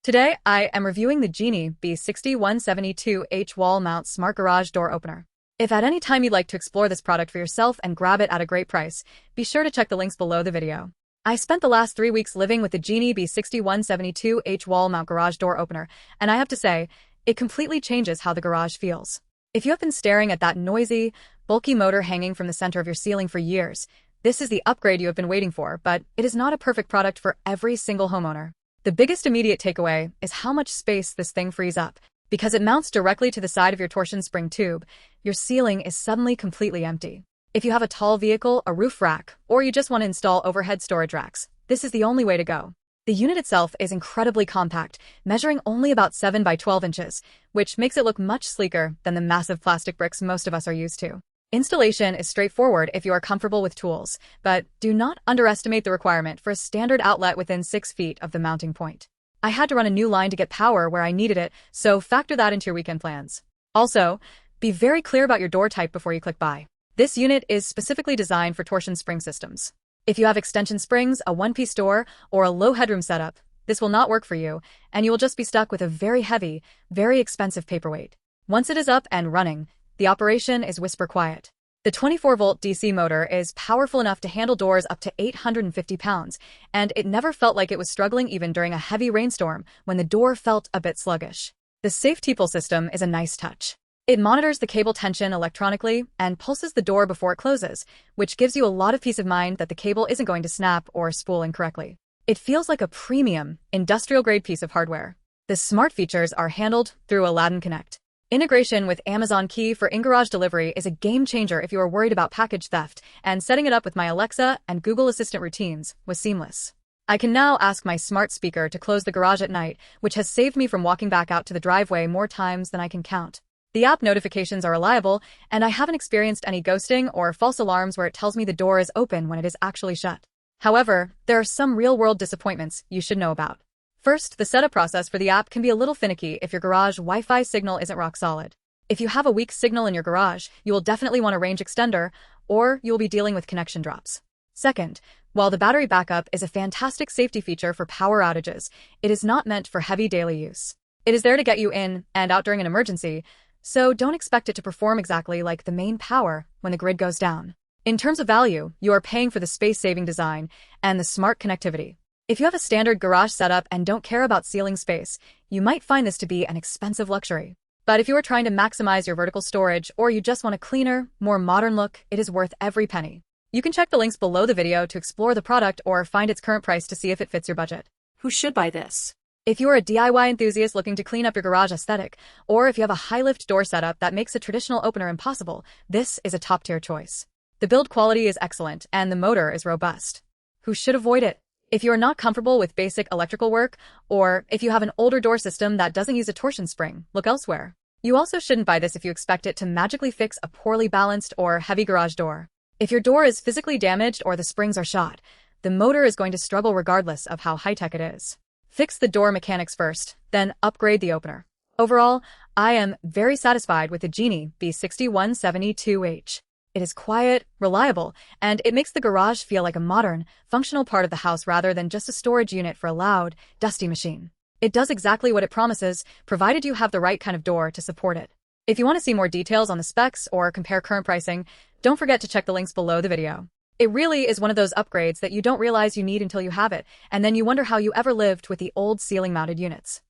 Today, I am reviewing the Genie B6172H wall mount smart garage door opener. If at any time you'd like to explore this product for yourself and grab it at a great price, be sure to check the links below the video. I spent the last 3 weeks living with the Genie B6172H wall mount garage door opener, and I have to say, it completely changes how the garage feels. If you have been staring at that noisy, bulky motor hanging from the center of your ceiling for years, this is the upgrade you have been waiting for, but it is not a perfect product for every single homeowner. The biggest immediate takeaway is how much space this thing frees up. Because it mounts directly to the side of your torsion spring tube, your ceiling is suddenly completely empty. If you have a tall vehicle, a roof rack, or you just want to install overhead storage racks, this is the only way to go. The unit itself is incredibly compact, measuring only about 7 by 12 inches, which makes it look much sleeker than the massive plastic bricks most of us are used to. Installation is straightforward if you are comfortable with tools, but do not underestimate the requirement for a standard outlet within 6 feet of the mounting point. I had to run a new line to get power where I needed it, so factor that into your weekend plans. Also, be very clear about your door type before you click buy. This unit is specifically designed for torsion spring systems. If you have extension springs, a one-piece door, or a low headroom setup, this will not work for you, and you will just be stuck with a very heavy, very expensive paperweight. Once it is up and running, the operation is whisper quiet. The 24-volt DC motor is powerful enough to handle doors up to 850 pounds, and it never felt like it was struggling even during a heavy rainstorm when the door felt a bit sluggish. The safety pull system is a nice touch. It monitors the cable tension electronically and pulses the door before it closes, which gives you a lot of peace of mind that the cable isn't going to snap or spool incorrectly. It feels like a premium, industrial-grade piece of hardware. The smart features are handled through Aladdin Connect. Integration with Amazon Key for in-garage delivery is a game-changer if you are worried about package theft, and setting it up with my Alexa and Google Assistant routines was seamless. I can now ask my smart speaker to close the garage at night, which has saved me from walking back out to the driveway more times than I can count. The app notifications are reliable, and I haven't experienced any ghosting or false alarms where it tells me the door is open when it is actually shut. However, there are some real-world disappointments you should know about. First, the setup process for the app can be a little finicky if your garage Wi-Fi signal isn't rock solid. If you have a weak signal in your garage, you will definitely want a range extender, or you will be dealing with connection drops. Second, while the battery backup is a fantastic safety feature for power outages, it is not meant for heavy daily use. It is there to get you in and out during an emergency, so don't expect it to perform exactly like the main power when the grid goes down. In terms of value, you are paying for the space-saving design and the smart connectivity. If you have a standard garage setup and don't care about ceiling space, you might find this to be an expensive luxury. But if you are trying to maximize your vertical storage or you just want a cleaner, more modern look, it is worth every penny. You can check the links below the video to explore the product or find its current price to see if it fits your budget. Who should buy this? If you are a DIY enthusiast looking to clean up your garage aesthetic, or if you have a high-lift door setup that makes a traditional opener impossible, this is a top-tier choice. The build quality is excellent and the motor is robust. Who should avoid it? If you are not comfortable with basic electrical work, or if you have an older door system that doesn't use a torsion spring, look elsewhere. You also shouldn't buy this if you expect it to magically fix a poorly balanced or heavy garage door. If your door is physically damaged or the springs are shot, the motor is going to struggle regardless of how high-tech it is. Fix the door mechanics first, then upgrade the opener. Overall, I am very satisfied with the Genie B6172H. It is quiet, reliable, and it makes the garage feel like a modern, functional part of the house rather than just a storage unit for a loud, dusty machine. It does exactly what it promises, provided you have the right kind of door to support it. If you want to see more details on the specs or compare current pricing, don't forget to check the links below the video. It really is one of those upgrades that you don't realize you need until you have it, and then you wonder how you ever lived with the old ceiling-mounted units.